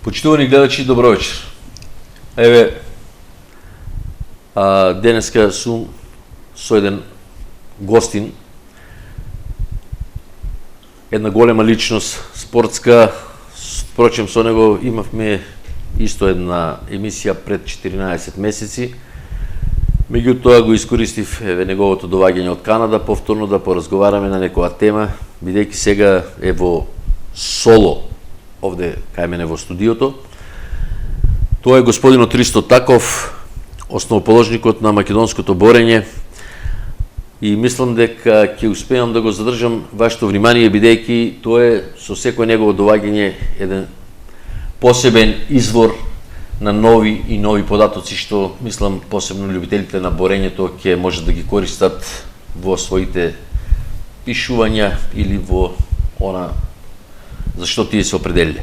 Почитувани гледачи, добро вечер. Денеска сум со еден гостин, една голема личност, спортска. Впрочем, со него имавме исто една емисија пред 14 месеци. Меѓутоа го искористив неговото доваѓање од Канада, повторно да поразговараме на некоја тема, бидејќи сега е во соло овде кај мене во студиото. Тоа е господинот Ристо Таков, основоположникот на македонското борење, и мислам дека ќе успеам да го задржам вашето внимание, бидејќи тоа е со секој негово доваѓање еден посебен извор на нови и нови податоци, што мислам посебно љубителите на борењето ќе можат да ги користат во своите пишувања или во она за што тие се определиле.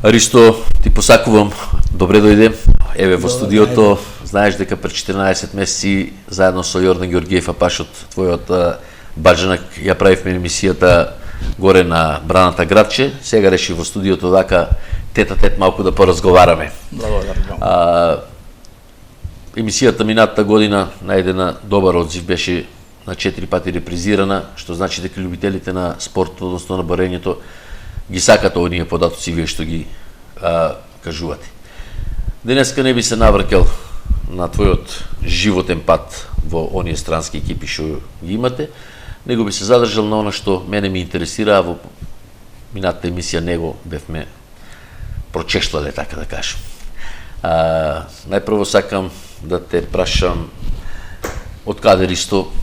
Ристо, ти посакувам добре дојде. Еве во студиото, знаеш дека пред 14 месеци заедно со Јордан Ѓорѓиев Апашот, твојот баџанак, ја правивме емисијата горе на Браната градче. Сега реши во студиото дака тет-а-тет малку да поразговараме. Благодарам. Емисијата минатата година најдена добар одзив, беше на 4 пати репризирана, што значи дека љубителите на спортот, односно на борењето, ги сакат овие податоци вие што ги кажувате. Денеска не би се навркел на твојот животен пат во оние странски екипи што ги имате, него би се задржал на она што мене ми интересира, а во минатата емисија него бевме прочештале, така да кажам. Најпрво сакам да те прашам од каде Ристо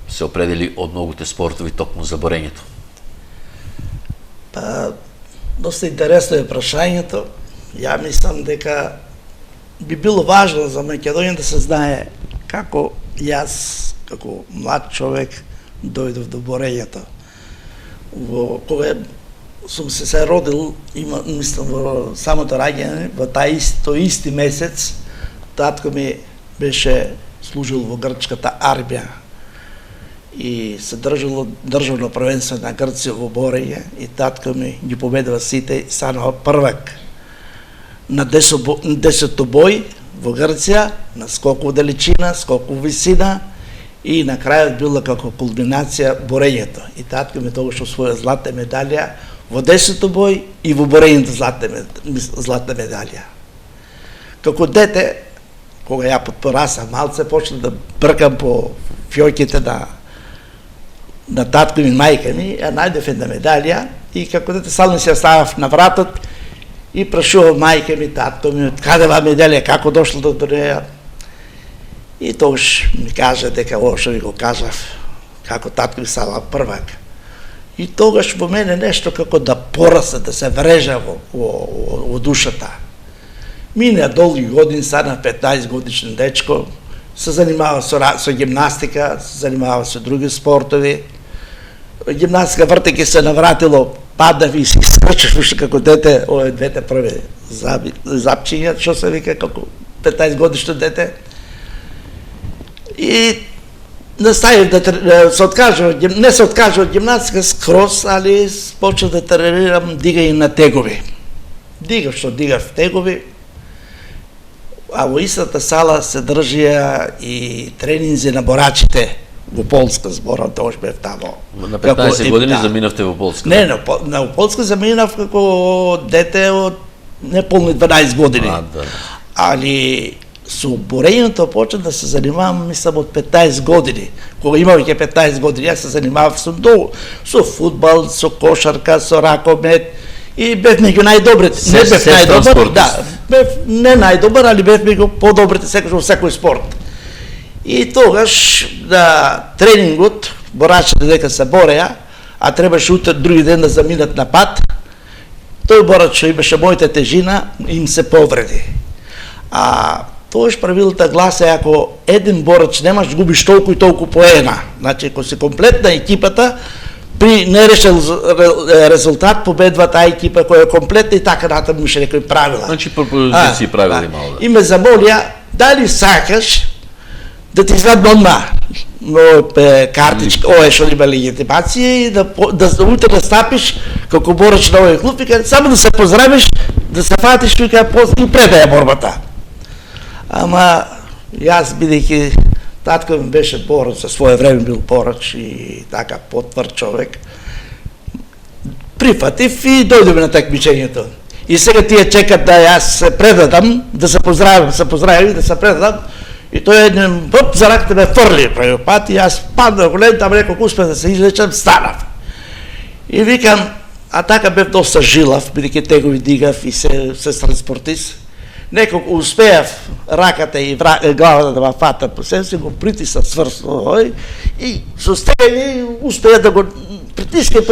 се определи од многуте спортови токму за борењето? Доста интересно е прашањето. Ја мислам дека би било важно за Македонија да се знае како јас, како млад човек, дојдов до борењето. Кога сум се родил, мислам во самото раѓање, во тој исти месец, татко ми беше служил во грчката армија и се држало државно првенство на Грција во борење, и татко ми ги победува сите и станува првак на десетобој во Грција, на скок во далечина, скок во висина, и на крајот било како кулминација борењето. И татко ми тогаш освоја златна медалја во десетобој и во борењето златна медалја. Како дете, кога ја порасав малце, почнав да бркам по фјоќите на татко ми и мајка ми, ја најдев една медалја, и како дете сално се ја ставав на вратот и прашував мајка ми, татко ми, од каде ва медалја, како дошло до неја? И тогаш ми кажа дека ово што ви го кажав, како татко ми става првак. И тогаш во мене нешто како да порасне, да се врежа во душата. Минеа долги години, стана 15 годишен дечко, се занимава со гимнастика, се занимава со други спортови. Гимнастика вртејќи се навратило, паднав и се искрчев уште како дете, овие двете први запчиња, што се вика како 15 годишно дете. И наставив да се откажав, не се откажав од гимнастика скроз, али почнав да тренирам дигање на тегови. Дигав тегови, а во истата сала се држија и тренинзи на борачите во Полска, зборам, тогаш бев тамо. На 15 години заминавте во Полска? Не, на Полска заминав како дете од неполни 12 години. Али со борењето почнав да се занимавам, мислам, од 15 години. Кога имав ќе 15 години, јас се занимавав со фудбал, со кошарка, со ракомет, и бев меѓу најдобрите. Не бев најдобар, бев не најдобар, али бев меѓу подобрите секој во секој спорт. И тогаш на тренингот, борачите дека се бореја, а требаше утре други ден да заминат на пат, тој борач што имаше мојата тежина, им се повреди. А тогаш правилата гласе, ако еден борач немаш, губиш толку и толку поена. Значи, ако се комплетна екипата, при нерешен резултат победва таа екипа која е комплетна, и така натаму имаше некои правила. Значи по позиции правила имало. И ме замолија, дали сакаш да ти извадам одма картичка, ое што има легитимација, и да утре да стапиш како борач на овој клуб, вика, само да се поздравиш, да се фатиш, вика, и предаја борбата. Ама, јас, бидејќи татко ми беше борач, за своје време бил борач и така потврд човек, прифатив и дојдеме на такмичењето. И сега тие чекат да јас се предадам, да се поздравам и да се предадам, и тој еден бъп за раката ме фрли први пат и јас паднах голем, там неколку успех да се излечам, станав. И викам, а така бев доста жилав, бидејќи тегови дигав и се транспортист. Неколку успеав раката и главата да ме фата по себе си, го притисна цврсно и со стегани успеа да го притиска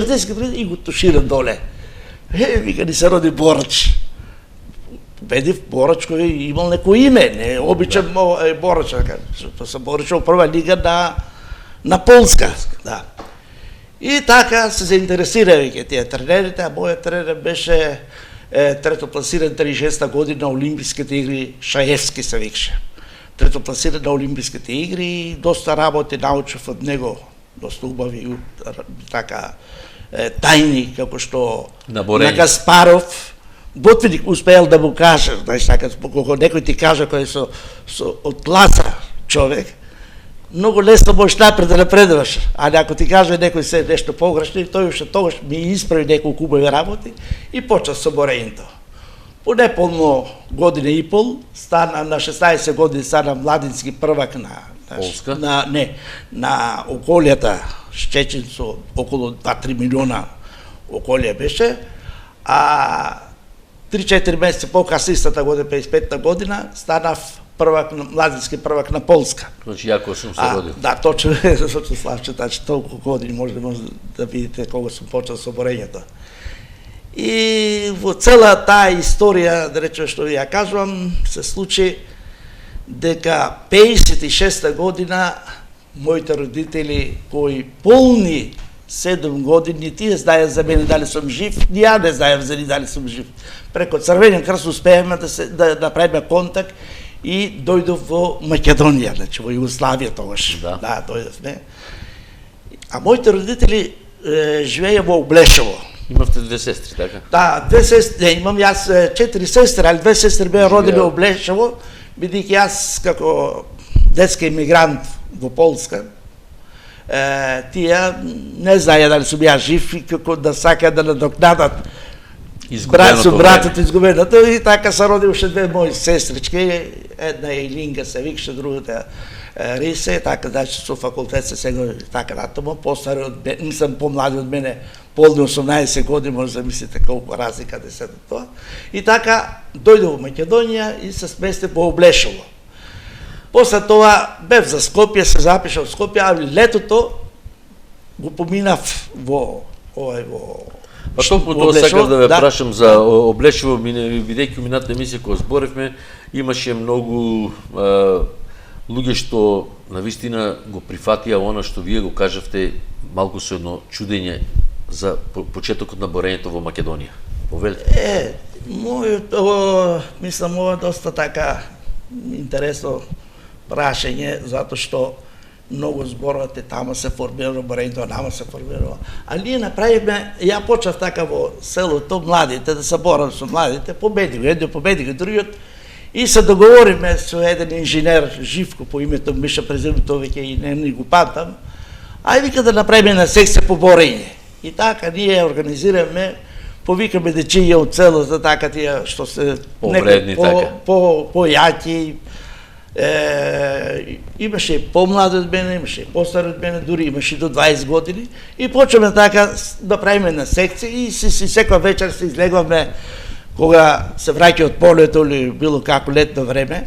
и го тушира доле. Вика, ни се роди борач. Бедив борач кој имал некој име, не обичен борач, се боричал прва лига на Полска. Да. И така се заинтересира веќе тие тренерите, а мојот тренер беше третопласиран 36-та година на Олимписките игри, Шаевски се викаше. Третопласиран на Олимписките игри и доста работи научив од него, доста убави така тајни, како што на Гаспаров, Ботвиник успеал да му каже, знаеш така, кога некој ти каже кој со од класа човек, многу лесно можеш напред да напредуваш, а ако ти каже некој се нешто погрешно, тој уште тогаш ми исправи неколку убави работи и почна со борењето. По неполно година и пол, стана на 16 години стана младински првак Полска? на околијата Щечин со околу 2-3 милиона околија беше, а 3-4 месеци покасно истата година, 55-та година, станав младински првак на Полска. Значи, јако сум се родил. Да, точно, Славче, значи толку години може да видите кога сум почел со борењето. И во цела таа историја, да речем што ви ја кажувам, се случи дека 56-та година моите родители кои полни 7 години, тие знаеат за мене дали сум жив, ни ја не знаев за ни дали сум жив. Преко Црвениот крст успееме да направиме контакт и дојдов во Македонија, значи во Југославија тогаш. Да, дојдовме. А моите родители живееја во Облешево. Имавте 2 сестри, така? Да, 2 сестри, имам јас 4 сестри, али 2 сестри беа родени во Облешево, бидејќи јас како детски емигрант во Полска, тие не знаеја дали сум ја жив и како да сакаат да надокнадат братот изгубеното, и така се роди уште 2 мои сестрички, една е Илинга се викаше, другата Рисе, така значи со факултет се сега така натаму, постари од мене, мислам помлади од мене, полни 18 години, може да мислите колку разлика да се тоа. И така дојде во Македонија и се смести во Облешево. После тоа бев за Скопје, се запишав во Скопје, али летото го поминав во Па толку тоа сакав да ве прашам за Облешево, бидејќи минатата емисија кога зборевме, имаше многу луѓе што навистина го прифатија она што вие го кажавте, малку со едно чудење за почетокот на борењето во Македонија. Повелите? Мислам, ова доста така интересно прашање, затоа што многу зборувате, тама се формирало борењето, нама се формирало. А ние направивме, ја почнав така во селото, младите, да се борам со младите, победиго, едно победиго, другиот, и се договориме со еден инженер, Живко по името Миша Презимето, веќе и не го памтам, ај вика да направиме на секција по борење. И така ние организираме, повикаме дечиња од целото, така тие што се повредни, по-јаки, имаше и помлади од мене, имаше и постари од мене, дури имаше и до 20 години, и почнеме така да правиме на секција и секоја вечер се излегваме кога се враќа од полето или било како летно време.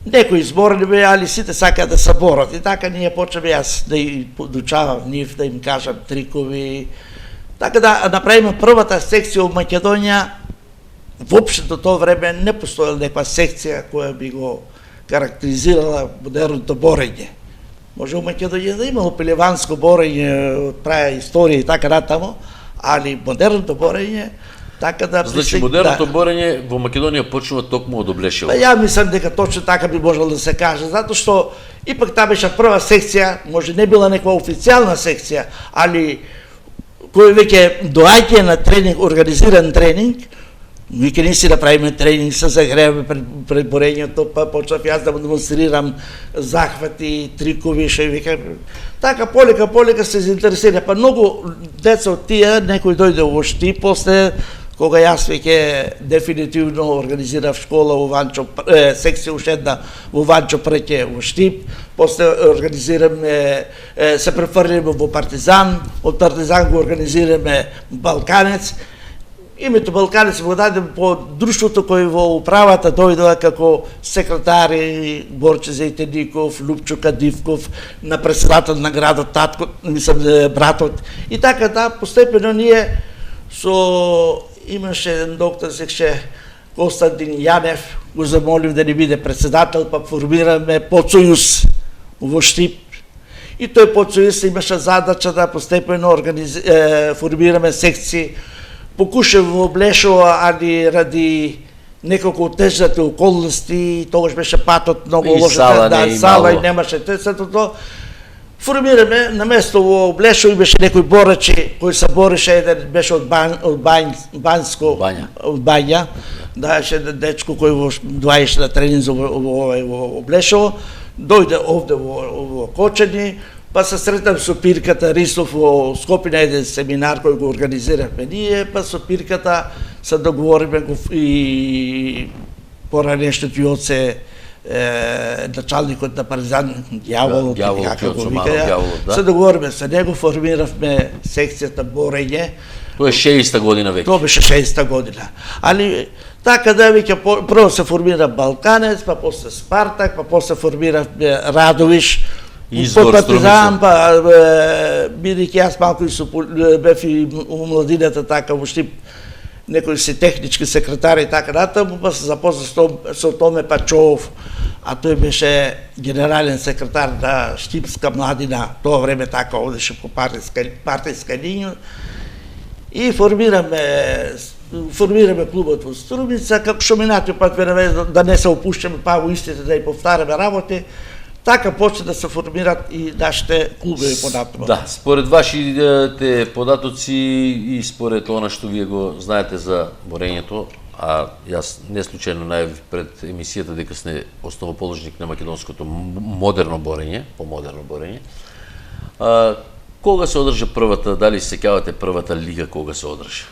Некои зборни беа, али сите сакаат да се борат. И така ние почнеме јас да ги подучавам нив, да им кажам трикови. Така да направиме првата секција во Македонија. Воопшто до тоа време не постоела некоја секција која би го карактеризирала модерното борење. Може во Македонија да имало пелеванско борење од праја историја и така натаму, али модерното борење така да... Значи, модерното борење во Македонија почнува токму од Облешево. Ја мислам дека точно така би можело да се каже, затоа што ипак таа беше прва секција, може не била некоја официјална секција, али кој веќе доаѓа на тренинг, организиран тренинг, веќе не си направиме тренинг, се загреваме пред борењето, па почнав јас да му демонстрирам захвати, трикови, што веќе така полека се заинтересира, па многу деца од тие, некој дојде во Штип, после кога јас веќе дефинитивно организирав школа во Ванчо, секција уште една во Ванчо преќе во Штип, после организираме, се префрлиме во Партизан, од Партизан го организираме Балканец. Името Балканец го дадем по друштвото кој во управата дојдоа како секретари Борче Зејтеников, Лупчо Кадивков, на председател на градот татко, мислам братот. И така постепено ние имаше еден доктор секше Константин Јанев, го замолив да ни биде председател, па формираме подсојуз во Штип. И тој подсојуз имаше задача да постепено формираме секции. Покушав во Блешова, али ради неколку тежните околности, тогаш беше патот многу лош, сала и немаше сето тоа. Формираме на место во Блешово имаше некој борачи кој се бореше, еден беше од Банјско, од Бања, да беше дечко кој во 20 на тренинг во Блешово, дојде овде во Кочани, па се сретам со Пирката Рисов во Скопје на еден семинар кој го организиравме ние, па со Пирката се договориме и поранешниот Јоце, началникот на Партизан, Ѓаволот, како го вика, се договориме со него, формиравме секцијата борење. Тоа е 60-та година веќе. Тоа беше 60-та година. Али така да веќе прво се формира Балканец, па после Спартак, па после формиравме Радовиш, Извор, Партизан, па бидејќи јас малку бев и у младината така во Штип, некои си технички секретари и така натаму, па се запознав со Томе Пачов, а тој беше генерален секретар на Штипска младина, тоа време така одеше по партиска линија, и формираме клубот во Струмица, како што минатиот пат да не се опуштаме па во истите да и повтараме работи. Така почна да се формират и нашите клубови понатаму. Да, според вашите податоци и според она што вие го знаете за борењето, а јас не случајно најавив пред емисијата дека сте основоположник на македонското модерно борење, помодерно борење. Кога се одржа првата, дали се сеќавате првата лига кога се одржа?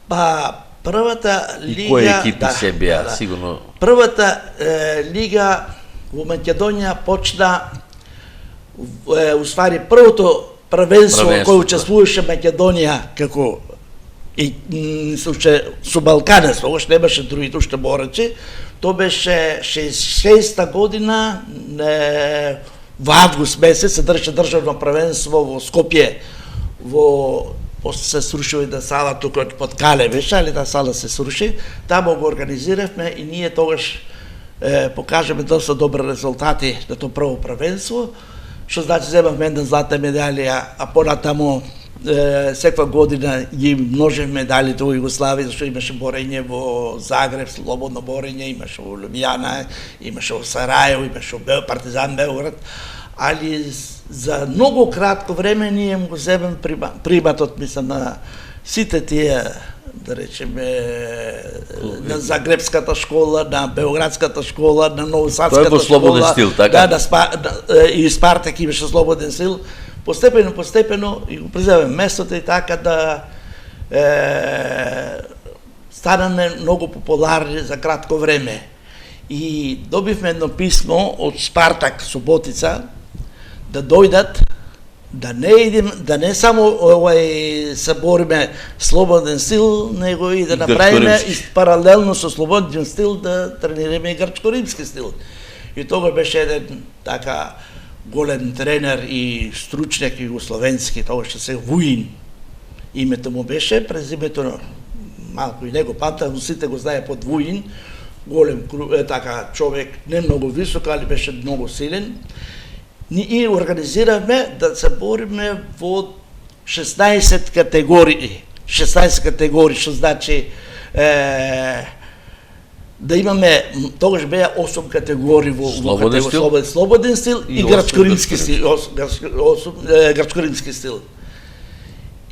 Па првата лига, и кои екипи се беа, сигурно. Првата лига во Македонија почна, уствари првото првенство кој учествуваше Македонија како со Балканец, тогаш немаше другите уште борачи, тоа беше 66-та година, во август месец се држеше државно првенство во Скопје, после се срушила една сала тука под Кале беше, али таа сала се сруши, таму го организиравме и ние тогаш покажеме доста добри резултати на тоа прво првенство, што значи земавме една златна медалија, а понатаму секва година ги множевме медалите во Југославија, зашто имаше борење во Загреб, слободно борење, имаше во Лјубљана, имаше во Сарајево, имаше во Партизан Белград, али за многу кратко време ние го земем приматот, мислам, на сите тие, да речеме, на Загребската школа, на Белградската школа, на Новосадската школа. Тоа е во слободен стил, така? Да, и Спартак имаше слободен стил. Постепено и го приземем местото и така да станаме многу популарни за кратко време. И добивме едно писмо од Спартак Суботица да дојдат, да не само се бориме слободен стил, него и да направиме паралелно со слободен стил да тренираме и грчко-римски стил. И тоа беше еден така голем тренер и стручњак југословенски, тоа што се Вуин. Името му беше, презимето малку и него памтам, сите го знае под Вуин, голем така човек, не многу висок, али беше многу силен. И организиравме да се бориме во 16 категории. 16 категории, што значи да имаме, тогаш беа 8 категории во слободен стил и грчко-римски стил.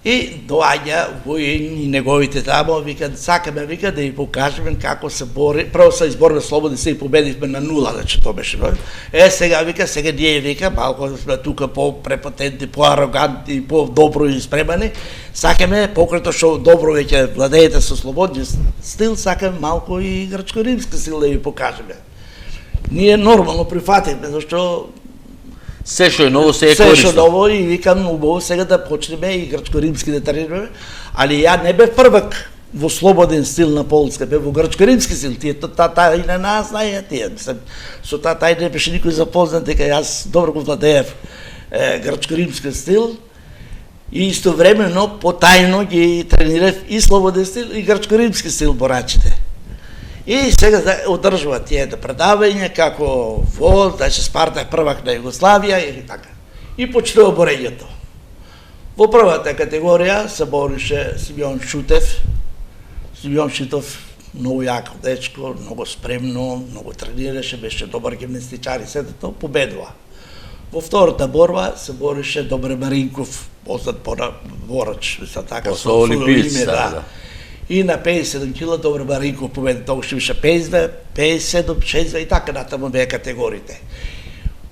И доаѓа воин и неговите тамо, викат, сакаме, вика, да ја покажеме како се бори, прво се изборме слободни се и победивме на 0, значи тоа беше број. Сега, вика, сега ние, вика, малко сме тука по-препотентни, по-арогантни, по-добро испремани, сакаме, покрето што добро веќе владеете со слободни стил, сакаме малко и грчко-римски стил да ја покажеме. Ние нормално прифативме, зашто се што е ново, се е се корисно. што ново и викам убаво сега да почнеме и грчко-римски да тренираме, али ја не бев првак во слободен стил на Полска, бев во грчко-римски стил, тие тата и на нас знаеја тие, мислам, со тата и не беше никој запознат дека јас добро го владеев грчко-римски стил и истовремено потајно ги тренирав и слободен стил и грчко-римски стил борачите. И сега одржува тие предавања како во, значи Спартак првак на Југославија или така. И почнува борењето. Во првата категорија се борише Симеон Шутев. Симеон Шутев многу јако дечко, многу спремно, многу тренираше, беше добар гимнастичар и сето победува. Во втората борба се борише Добре Маринков, познат борач, мисля така, со олимпиец, да. И на 57 кила Добре Маринков победи, тоа што беше 52, 57, 62 и така натаму беа категориите.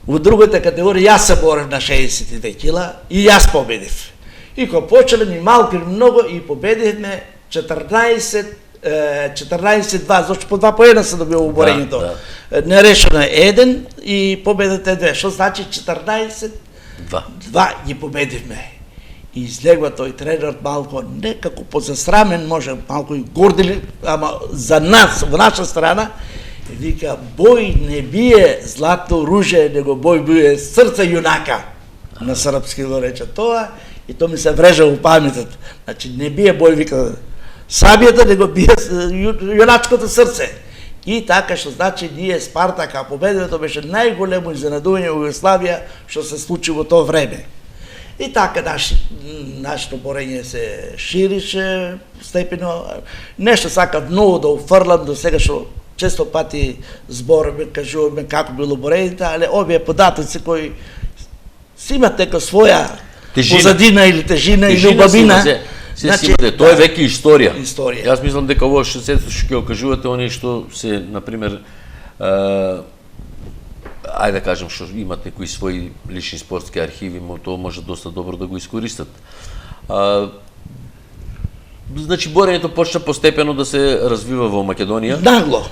Во другата категорија јас се борев на 62 кила и јас победив. И кога почеле ни малку или многу и победивме 14-2, зашто по 2 поена се добива уборењето. Да. Нерешено е 1 и победата е 2, што значи 14-2 ги победивме. И излегва тој тренерот малку некако позасрамен, може малку и гордили, ама за нас, во наша страна, вика, бој не бие златно оружје, него бој бие срце јунака. На српски го рече тоа, и тоа ми се врежа во паметот. Значи, не бие бој, вика, сабијата, него бие јуначкото срце. И така што значи ние Спартака победиле, тоа беше најголемо изненадување во Југославија што се случи во тоа време. И така нашето борење се ширише степено. Нешто сакав многу да уфрлам до сега што често пати збораме, кажуваме како било борењето, али овие податоци кои си имат нека своја позадина или тежина или убавина. Значи, тоа е веќе историја. Историја. Јас мислам дека ово што се ќе го кажувате, они што се, например, ајде да кажем што имат некои своји лични спортски архиви, тоа може доста добро да го искористат. Значи борењето почна постепено да се развива во Македонија. Нагло.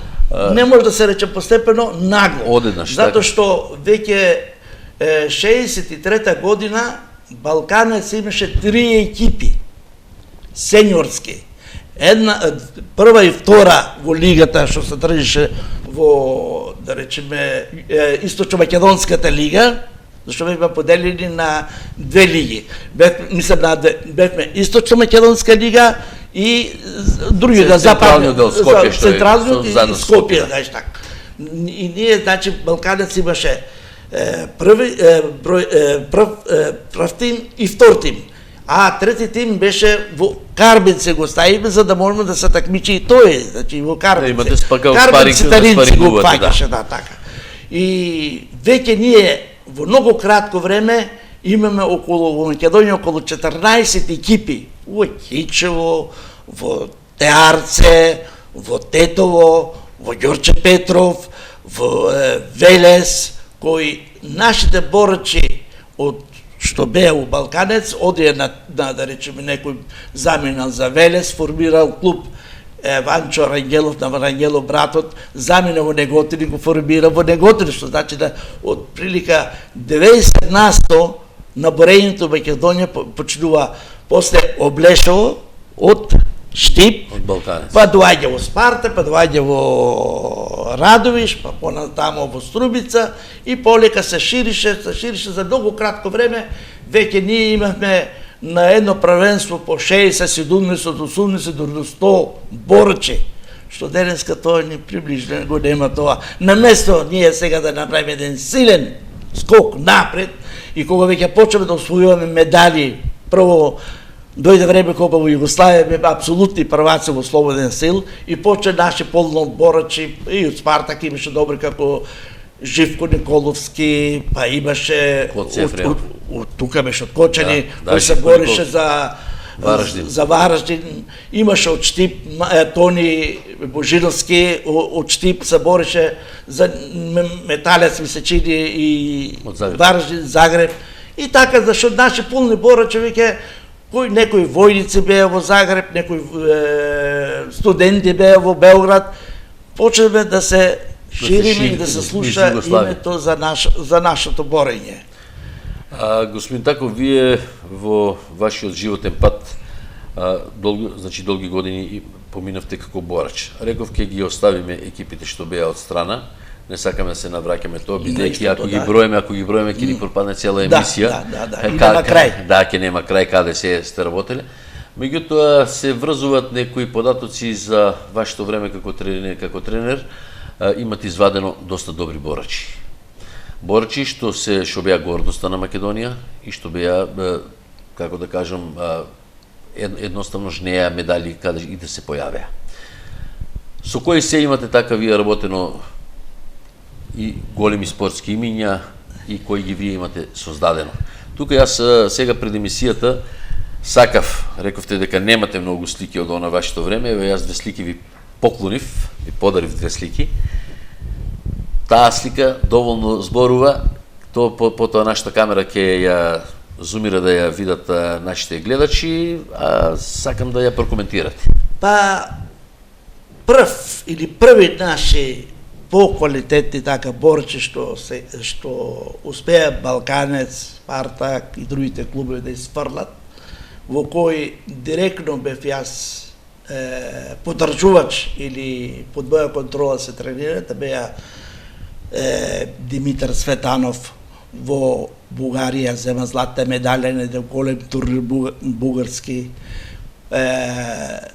Не може да се рече постепено, нагло. Одеднаш, затоа што веќе 63-та година Балканец имаше 3 екипи сениорски. Прва и втора во лигата што се држеше во, да речеме, Источно-македонската лига, зашто бевме поделени на 2 лиги. Бевме Источно-македонска лига и другиот западниот дел Скопје, централниот и Скопје, знаеш така. И ние, значи, Балканец имаше прв тим и втор тим. А трети тим беше во Карбинце го ставиме за да можеме да се такмичи и тој, значи во Карбинце. Карбинце таринци го паѓаше, да, така. И веќе ние во многу кратко време имаме во Македонија околу 14 екипи во Кичево, во Теарце, во Тетово, во Ѓорче Петров, во Велес, кои нашите борачи од што беа у Балканец, одие на да речеме некој заминал за Велес, формирал клуб Ванчо Рангелов, на Рангелов братот, замина во Неготини, го формира во Неготини, што значи да од прилика 90% на борењето Македонија почнува после Облешово од Штип, па доаѓа во Спарта, па доаѓа во Радовиш, па понатамо во Струмица и полека се ширише за многу кратко време. Веќе ние имавме на едно првенство по 60, 70, 80 до 100 борачи, што денеска тоа ни приближно го нема тоа. Наместо ние сега да направиме еден силен скок напред и кога веќе почнеме да освојуваме медали, прво дојде време кога во Југославија беа апсолутни прваци во слободен стил и почна наши полно борачи и од Спартак имаше добри како Живко Николовски, па имаше тука беше од Кочани, кој се борише за Вараждин. За Вараждин. Имаше од Штип Тони Божиновски, од Штип се бореше за металец, ми се чини, и Вараждин, Загреб. И така, зашто наши полни борачи, веќе, некои војници беа во Загреб, некои студенти беа во Белград, почнеме да се шириме и да се слуша името за нашето борење. Господин Таков, вие во вашиот животен пат долги години поминавте како борач. Реков ќе ги оставиме екипите што беа од страна. Не сакаме да се навраќаме тоа, бидејќи ако ги броеме ќе ни пропадне цела емисија. И нема крај. Да, ќе нема крај каде се сте работеле. Меѓутоа се врзуваат некои податоци за вашето време како тренер. Имате извадено доста добри борачи. Борачи што беа гордоста на Македонија и што беа, како да кажам, едноставно жнеа медали каде и да се појавеа. Со кои се имате така вие работено и големи спортски имиња и кои ги вие имате создадено? Тука јас сега пред емисијата сакав, рековте дека немате многу слики од она вашето време, јас 2 слики ви поклонив, ви подарив 2 слики. Таа слика доволно зборува, потоа нашата камера ќе ја зумира да ја видат нашите гледачи, а сакам да ја прокоментирате. Па, први наши поквалитетни така борчи што успеа Балканец, Спартак и другите клубови да изфрлат, во кои директно бев јас подржувач или под моја контрола се тренирате, беа Димитар Светанов во Бугарија зема златна медалја на еден голем турнир бугарски,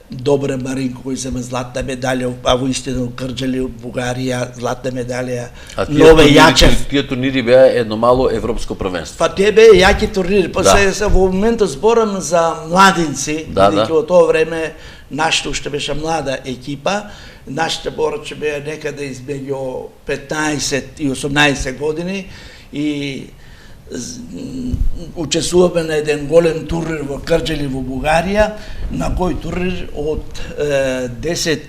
Добре Маринко кој зема златна медалја, а во истина Крџали од Бугарија златна медалја, Нове Јачев. Тие турнири беа едно мало европско првенство. Па тие беа јаки турнири, па се во моментот зборам за младинци, бидејќи во тоа време нашата уште беше млада екипа. Нашите борачи беа некаде измеѓу 15 и 18 години и учествуваме на еден голем турнир во Крџали во Бугарија, на кој турнир од 10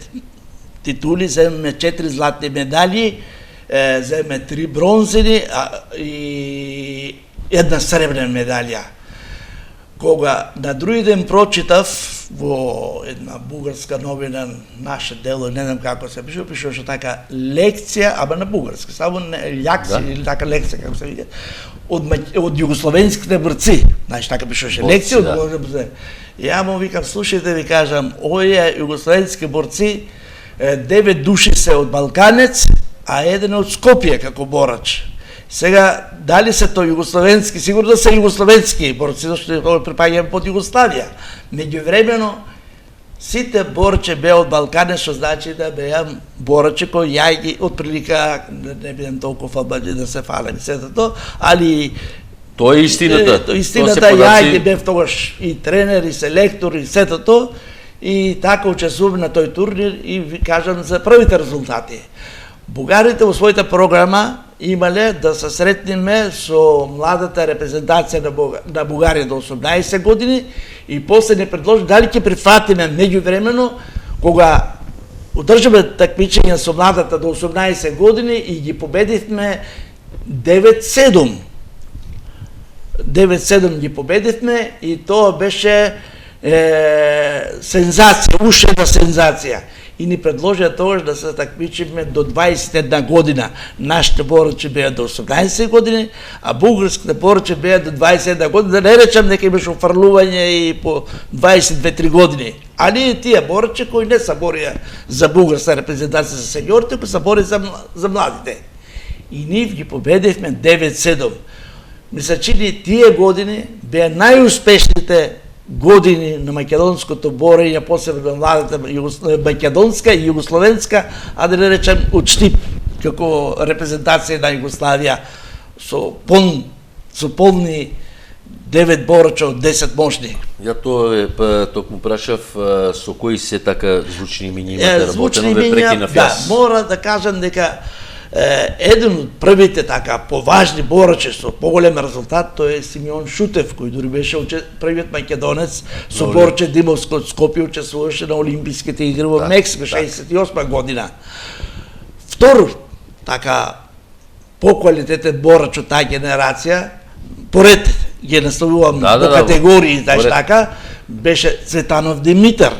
титули земеме 4 златни медали, земеме 3 бронзени и една сребрена медалја. Кога на други ден прочитав во една бугарска новина, наше дело, не знам како се пишуваше така лекција, ама на бугарски, само лекција или така лекција како се вика, од југословенските борци. Знаеш, така пишуваше лекција од бугарски. Ја му викам, слушајте, ви кажам, овие југословенски борци, 9 души се од Балканец, а еден од Скопје како борач. Сега, дали се тоа југословенски, сигурно се југословенски борци, зашто тоа припаѓаме под Југославија. Меѓувремено, сите борче беа од Балкане, што значи да беа борачи кои ја ги отприлика, не бидам толку фалбаџи да се фалам сето тоа, али тоа е истината. Истината, ја ги бев тогаш и тренер, и селектор, и сето тоа, и така учествувам на тој турнир и ви кажам за првите резултати. Бугарите во својата програма имале да се сретнеме со младата репрезентација на Бугарија до 18 години и после не предложи дали ќе прифатиме меѓувремено кога одржаме такмичење со младата до 18 години и ги победивме 9-7. 9-7 ги победивме и тоа беше сензација, уште една сензација. И ни предложија тогаш да се такмичиме до 21 година. Нашите борачи беа до 18 години, а бугарските борачи беа до 21 години. Да не речам дека имаше офрлување и по 22-3 години. А ние тие борачи кои не се борија за бугарска репрезентација за сеньорите, кои се бори за младите. И ние ги победивме 9-7. Ми се чини тие години беа најуспешните години на македонското борење, посебно младата македонска и југословенска, а да не речем од Штип, како репрезентација на Југославија, со полни 9 борача од 10 можни. Ја токму прашав со кои се така звучни имиња имате работено, ве прекинав јас. Да, мора да кажам дека еден од првите така поважни борачи со поголем резултат тој е Симеон Шутев, кој дури беше првиот македонец со борче Димовско од Скопје, учествуваше на Олимписките игри во Мексико 68 година. Втор така поквалитетен борач од таа генерација, поред ги наставувам по категории, така, беше Цветанов Димитар.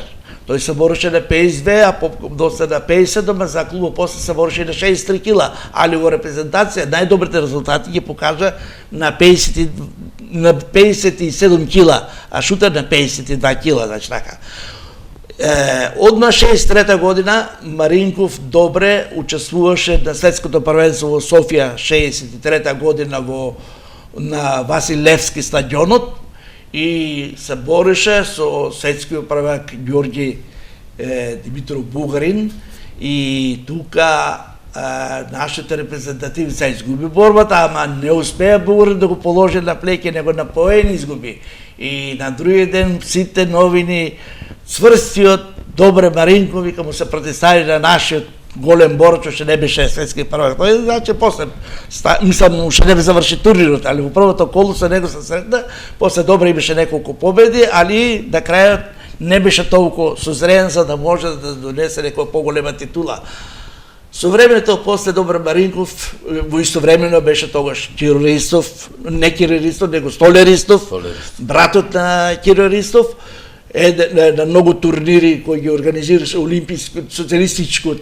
Тој се бореше на 52, а доста на 57, за клубот после се бореше на 63 кила, али во репрезентација најдобрите резултати ги покажа на 57 кила, а Шутер на 52 кила, значи така. Одма 63 година Маринков добре учествуваше на светското првенство во Софија 63 година на Васил Левски стадионот и се бореше со светскиот првак Ѓорѓи Димитров Бугарин и тука нашите репрезентативица изгуби борбата, ама не успеа Бугарин да го положи на плеќе, него на поен изгуби. И на другиот ден сите новини цврстиот Добре Маринков вика му се протистави на нашиот голем борач, уште не беше светски првак. Тој значи после мислам уште не заврши турнирот, али во првото коло со него се сретна, после Добре имаше неколку победи, али на крајот не беше толку созрен за да може да донесе некоја поголема титула. Со времето после Добре Маринков во истовремено беше тогаш Киро Ристов, не Киро Ристов, него Столе Ристов, братот на Киро Ристов, на многу турнири кои ги организираше Олимписки социјалистичко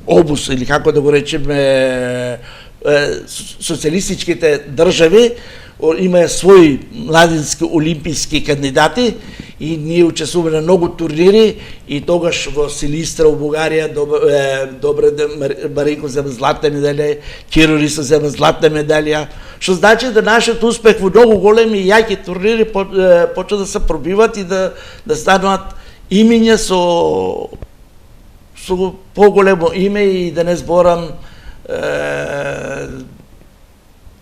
обуз, или како да го речеме, социјалистичките држави имаја своји младински олимписки кандидати и ние учествуваме на многу турнири и тогаш во Силистра, во Бугарија, Добре Маринков зема златна медалја, Киро Ристов зема златна медалја, што значи да нашиот успех во многу големи и јаки турнири почна да се пробиват и да стануваат имиња со поголемо име и да не зборам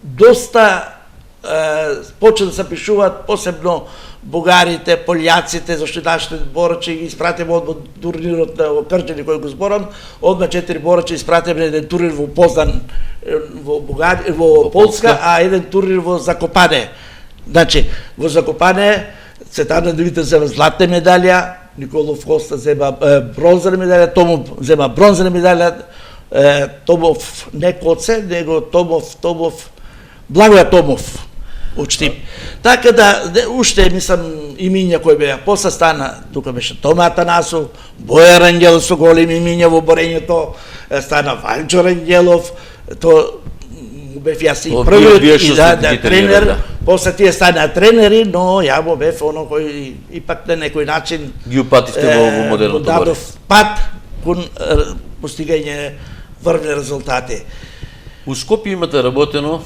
доста почна да се пишуваат посебно бугарите, полјаците, зашто нашите борачи ги испратиме од турнирот во Крџали кој го зборам, одма 4 борачи испратиме еден турнир во Поздан во Полска, а еден турнир во Закопане. Значи, во Закопане Цветанов Димитар зема златна медалја, Николов Коста зема бронзана медалја, Томов зема бронзана медалја, Томов не Коце, него Томов, Благоја Томов, учтим. Така да, уште, мислам, имиња кои беа, после стана, тука беше Тома Атанасов, Боја Рангелов со големи имиња во борењето, стана Валчо Рангелов, то бев јас и првиот и да тренер, после тие стана тренери, но ја му бев оно кој ипак на некој начин ги упативте во модерното борење. Дадов пат кон постигање врвни резултати. У Скопје имате работено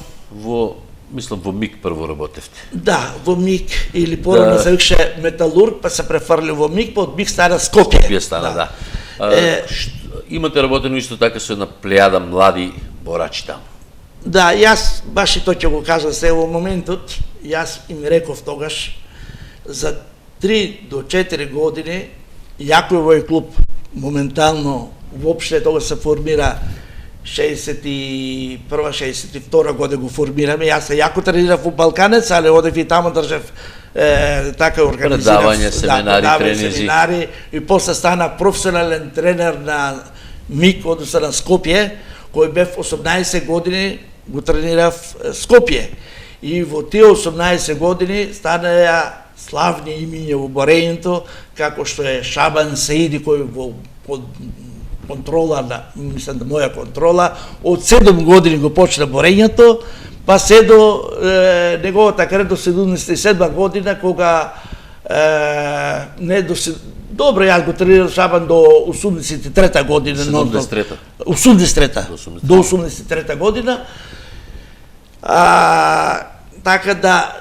мислам во МИК прво работевте. Да, во МИК или порано се викше Металург, па се префрли во МИК, па од МИК стана Скопје. Скопје стана, да. Имате работено исто така со една плејада млади борачи таму. Да, јас баш и тоа ќе го кажам се во моментот, јас им реков тогаш за 3 до 4 години Јаковој клуб моментално воопште тогаш се формира 61-62 година го формираме. Јас се јако тренирав во Балканец, али одев и таму држав така организирав предавања, семинари, и после стана професионален тренер на МИК, односно на Скопје, кој бев 18 години го тренирав Скопје. И во тие 18 години станаја славни имиња во борењето, како што е Шабан Саиди, кој во контрола на, мислам да моја контрола, од 7 години го почна борењето, па се до неговата кариера до 77 година, кога добро, јас го тренирав Шабан до 83 година. 73-та. 83-та. До 83-та година. Така да,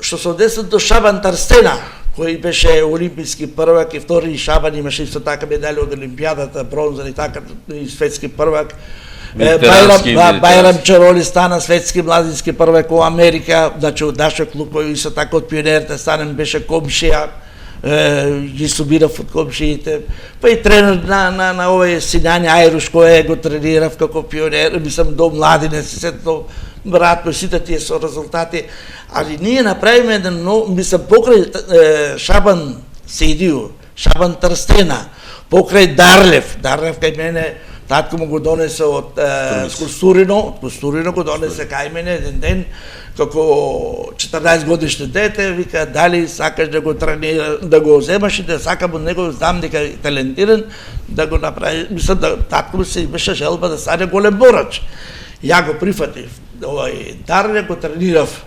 што се однесе до Шабан Тарстена, кој беше олимписки првак и втори Шабан имаше исто така медали од Олимпијадата, бронза и така и светски првак. Бајрам Чароли стана светски младински првак во Америка, значи од нашиот клуб кој исто така од пионерите станем беше комшија. ги собирав од комшиите, па и тренер на овој Сињање Ајруш кој го тренирав како пионер, мислам до младинец, сето веројатно сите тие со резултати, али ние направиме еден мислам покрај Шабан Сидију, Шабан Трстена, покрај Дарлев кај мене татко му го донесе од Костурино го донесе кај мене еден ден, како 14 годишно дете, вика дали сакаш да го тренира, да го земаш и да сакам од него, знам дека е талентиран, да го направи, мислам да татко се беше желба да стане голем борач. Ја го прифатив. Овој Дарлев го тренирав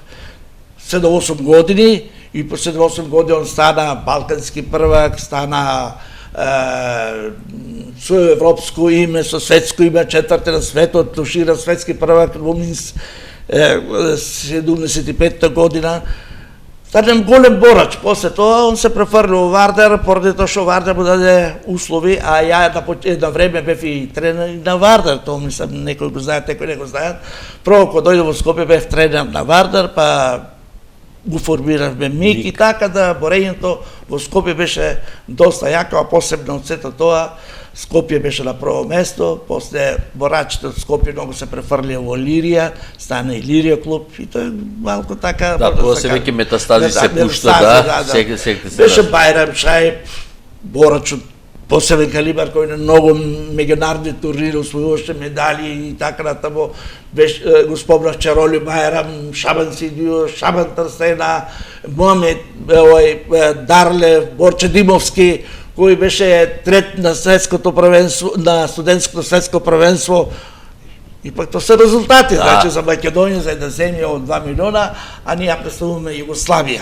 7-8 години и по 7-8 години он стана балкански првак, стана со европско име, со светско име, четврти на светот, тушира светски првак во Минск 75-та година. Станем голем борач. После тоа он се префрли во Вардар, поради тоа што Вардар му даде услови, а ја едно време бев и тренер на Вардар, тоа мислам некој го знаат, некој не го знаат. Прво кога дојде во Скопје бев тренер на Вардар, па го формиравме МИК и така да борењето во Скопје беше доста јако, а посебно од сето тоа Скопје беше на прво место, после борачите од Скопје многу се префрлија во Лирија, стана и Лирија клуб и тоа малку така... Да, тоа се веќе метастази се пушта, да, секи се... Беше Бајрам Шајб, борач од посебен калибар кој на многу меѓународни турнири освојуваше медали и така натаму. Беше го спомнав Чароли Бајрам, Шабан Сидију, Шабан Трстена, Момед Дарлев, Борче Димовски, кој беше трет на светското првенство, на студентското светско првенство. И пак тоа се резултати, значи за Македонија, за една земја од 2 милиона, а ние представуваме Југославија.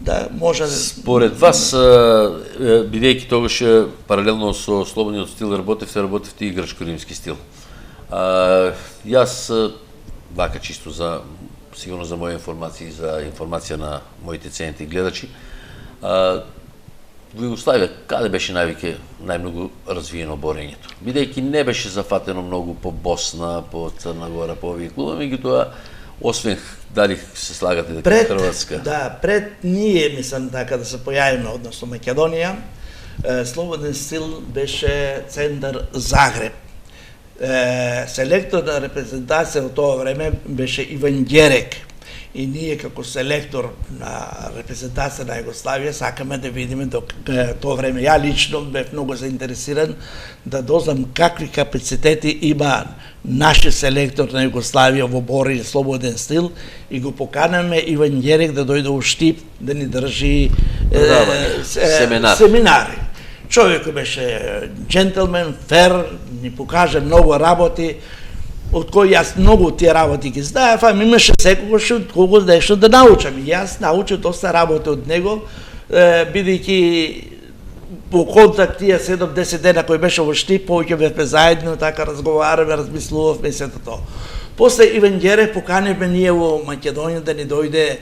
Да, може... Според вас, бидејќи тогаш паралелно со слободниот стил работевте и грчко-римски стил. Јас, вака чисто за, сигурно за моја информација и за информација на моите ценети гледачи, во Југославија, каде беше најмногу развиено борењето? Бидејќи не беше зафатено многу по Босна, по Црна Гора, по овие клубови, меѓутоа, освен дали се слагате дека Хрватска? Да, пред ние, мислам така да се појавиме, односно Македонија, слободен стил беше центар Загреб. Селектор на репрезентација во тоа време беше Иван Ѓерек. И ние како селектор на репрезентација на Југославија сакаме да видиме до тоа време. Ја лично бев многу заинтересиран да дознам какви капацитети има нашиот селектор на Југославија во борење слободен стил и го поканаме Иван Ѓерек да дојде во Штип да ни држи семинари. Човекот беше джентелмен, фер, ни покаже многу работи, од кои јас многу од тие работи ги знаев, а имаше секогаш од кого нешто да научам. И јас научив доста работи од него, бидејќи по контакт тие 7-10 дена кои беше во Штип, повеќе бевме заедно, така разговараме, размислувавме и сето тоа. После Иван Ѓерек поканивме ние во Македонија да ни дојде,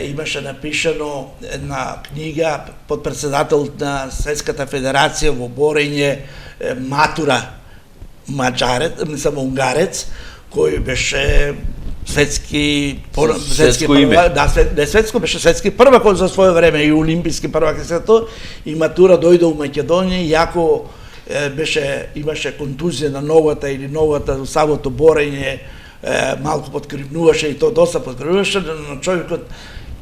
имаше напишано една книга под председател на Светската федерација во борење Матура, маđарец, мислам унгарец, кој беше светски првак, да, не светско, беше светски првак за своје време и олимписки првак и сето, и Матура дојде у Македонија, јако имаше контузија на ногата или ногата во самото борење, малку подкривнуваше и тоа доста подкривнуваше, но човек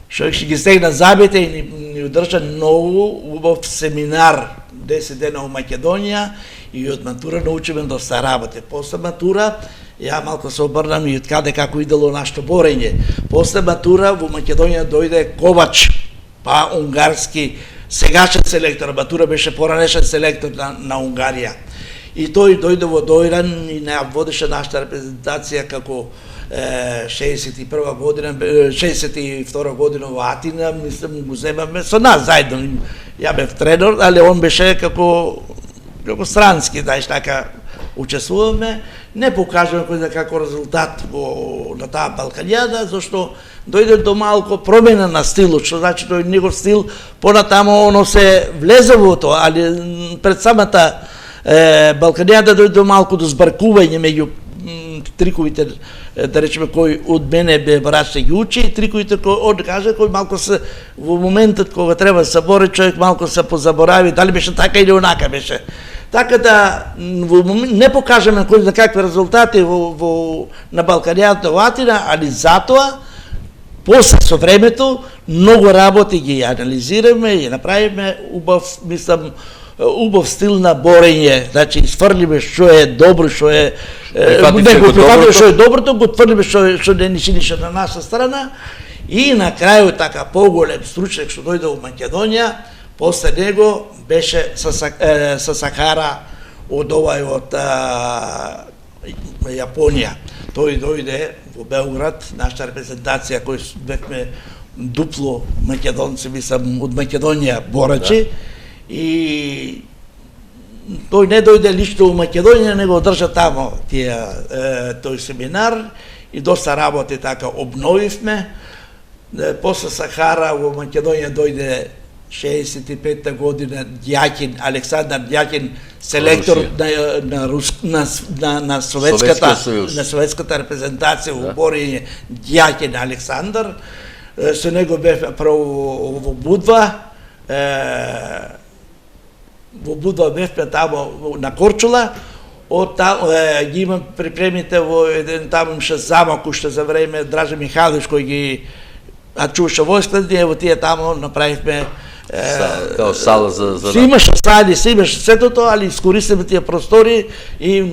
ќе ги стегна забите и ни одржа многу убав семинар 10 дена во Македонија и од Матура научиме доста работи. После Матура, ја малку се обрнам и од каде како идело нашето борење. После Матура во Македонија дојде Ковач, па унгарски сегашен селектор. Матура беше поранешен селектор на Унгарија. И тој дојде во Дојран и водеше нашата репрезентација како 61 година, 62 година во Атина, мислам го земаме со нас заедно. Ја бев тренер, али он беше како странски, знаеш, така учествуваме, не покажуваме кој како резултат на таа Балканијада, зашто дојде до малку промена на стилот, што значи тој негов стил понатамо оно се влезе во тоа, али пред самата Балканијада дојде малку до збаркување меѓу триковите да речеме кој од мене бе браќа ги учи и триковите кој каже кој малку се во моментот кога треба да се бори човек малку се позаборави дали беше така или онака беше. Така да во момент не покажеме кој за какви резултати на Балканијата во Атина, али затоа после со времето многу работи ги анализираме и направиме убав стил на борење, значи изфрлиме што е добро, што е што е доброто, го тврлиме што не ни чинише на наша страна и на крајот така поголем стручник што дојде во Македонија, после него беше со Сакара од Јапонија. Тој дојде во Белград, нашата репрезентација кој бевме дупло македонци, мислам од Македонија борачи и тој не дојде лично во Македонија, него одржа тамо тој семинар и доста работи така обновивме. После Сахара во Македонија дојде 65-та година Дјакин, Александар Дјакин, селектор на советската репрезентација во борење Дјакин Александар. Со него бев право во Будва. Во Будва бевме тамо на Корчула. Од таму ги имам припремите во еден таму имаше замок уште за време Дража Михайлович кој ги чуваше војската, ние во тие таму направивме као сала за Си имаше сали, си имаше сето тоа, али искористиме тие простори и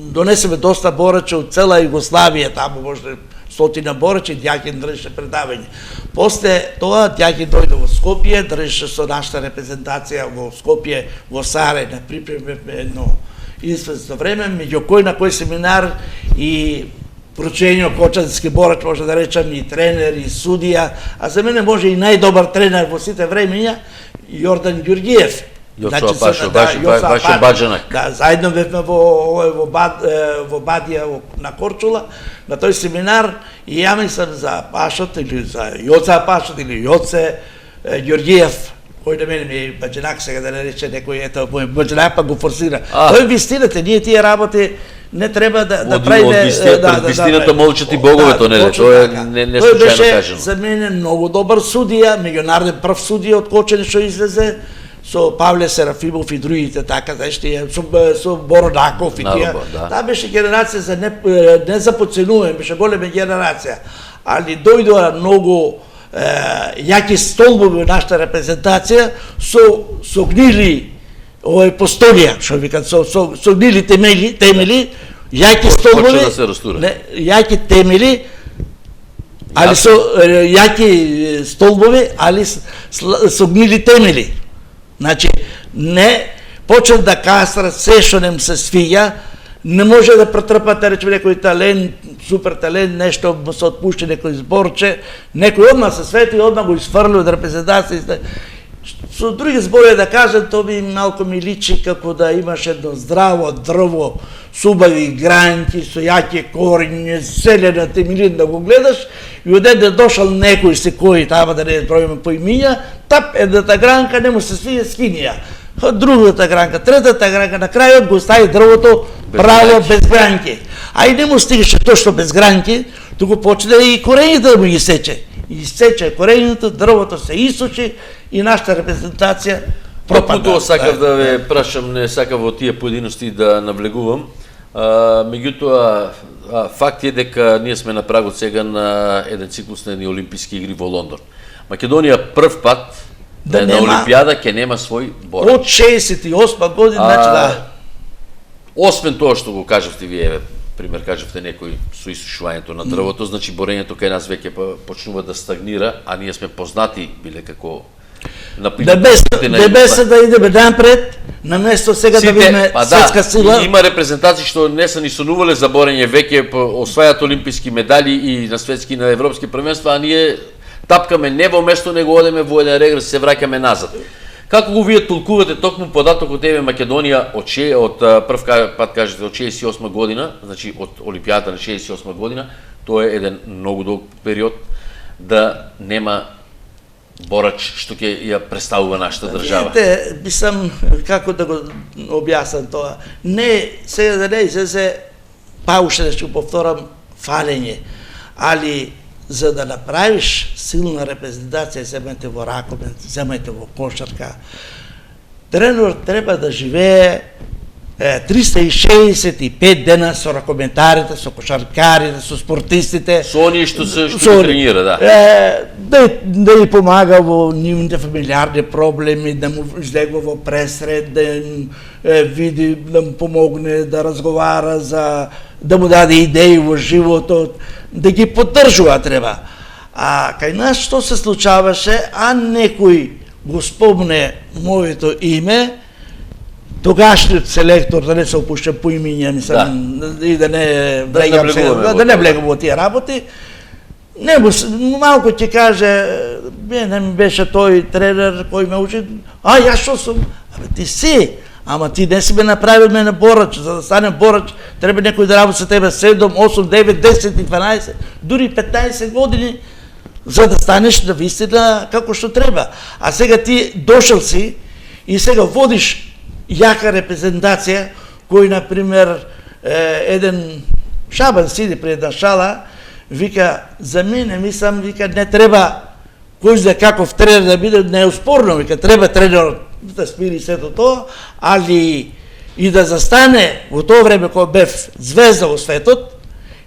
донесеме доста борачи од цела Југославија, таму може стотина борачи, Дјакин држеше предавање. После тоа Дјакин дојде во Скопје, држеше со нашата репрезентација во Скопје, во Сарај, на припремевме едно известно време, меѓу кој на кој семинар и Прочењо кочански борач, може да речам и тренер, и судија, а за мене може и најдобар тренер во сите времења, Јордан Ѓурѓиев. Јоцо Апашо, вашиот баџанак. Да, заедно бевме во Бадија на Корчула, на тој семинар, и ја мислам за Апашот, или за Јоца Апашот, или Јоце Ѓурѓиев, кој на мене ми баџанак, сега да не рече некој, ето, мој баџанак па го форсира. Тој вистината, ние тие работи не треба да правиме вистината молчат и боговето, нели? Тоа не случајно кажано. За мене многу добар судија, меѓународен прв судија од Кочани што излезе со Павле Серафимов и другите така, знаеш, со Боро Наков и тие. Таа беше генерација за не за подценување, беше голема генерација, али дојдоа многу јаки столбови во нашата репрезентација со гнили постолија, што викат, со гнили темели, јаки столбови, јаки темели, али со јаки столбови, али со гнили темели. Значи, не почнат да кастрат се што нем се свиѓа, не може да претрпате, речеме, некој талент, супер талент, нешто се отпушти некој зборче, некој одма се свети, одма го изфрли од репрезентација. Со други зборови да кажам, тоа би малку ми личи како да имаш едно здраво дрво, со убави гранки, со јаки корени, зелена темелина да го гледаш, и одеде дошал некој се кој, тама да не броиме по имиња, тап, едната гранка не му се свија, скинија. Другата гранка, третата гранка, на крајот го стави дрвото право без гранки. А и не му стигаше точно без гранки, туку почне и корените да му ги сече. И сече корените, дрвото се исучи и нашата репрезентација пропада. Тоа сакав да ве прашам, не сакав во тие поединости да навлегувам. Меѓутоа, факт е дека ние сме на прагот сега на еден циклус на едни олимписки игри во Лондон. Македонија прв пат на Олимпијада ќе нема свој борач. Од 68 година, значи да. Освен тоа што го кажавте вие, пример кажавте некој со исушувањето на дрвото, значи борењето кај нас веќе почнува да стагнира, а ние сме познати биле како без да идеме напред, наместо сега да видиме светска сила. Има репрезентации што не се ни сонувале за борење, веќе освајат олимписки медали и на светски и на европски првенства, а ние тапкаме не во место, него одеме во еден регрес, се враќаме назад. Како го вие толкувате токму податокот еве Македонија од прв пат кажете од 68 година, значи од Олимпијата на 68 година, тоа е еден многу долг период да нема борач што ќе ја представува нашата држава. Мислам, како да го објаснам тоа. Не, сега да не излезе, па уште ќе повторам, фалење, али за да направиш силна репрезентација, земајте во ракомет, земајте во кошарка, тренер треба да живее 365 дена со ракоментарите, со кошаркарите, со спортистите. Со оние што се тренира, да. Да им помага во нивните фамилиарни проблеми, да му излегува во пресред, да им види, да му помогне, да разговара да му даде идеи во животот, да ги поддржува треба. А кај нас што се случаваше, а некој го спомне моето име, тогашниот селектор, да не се опуште по имиња, мислам, и да не влегувам во тие работи, малку ќе каже, не ми беше тој тренер кој ме учи, јас што сум? Ти си, ама ти не си ме направил мене борач, за да стане борач, треба некој да работи со тебе 7, 8, 9, 10 и 12, дури 15 години, за да станеш на вистина како што треба. А сега ти дошол си и сега водиш јака репрезентација, кој, например, еден Шабан сиди пред една шала, вика, за мене, мислам, вика, не треба кој знае каков тренер да биде, неуспорно, вика, треба тренерот да спири сето тоа, али и да застане во тоа време кога бев звезда во светот,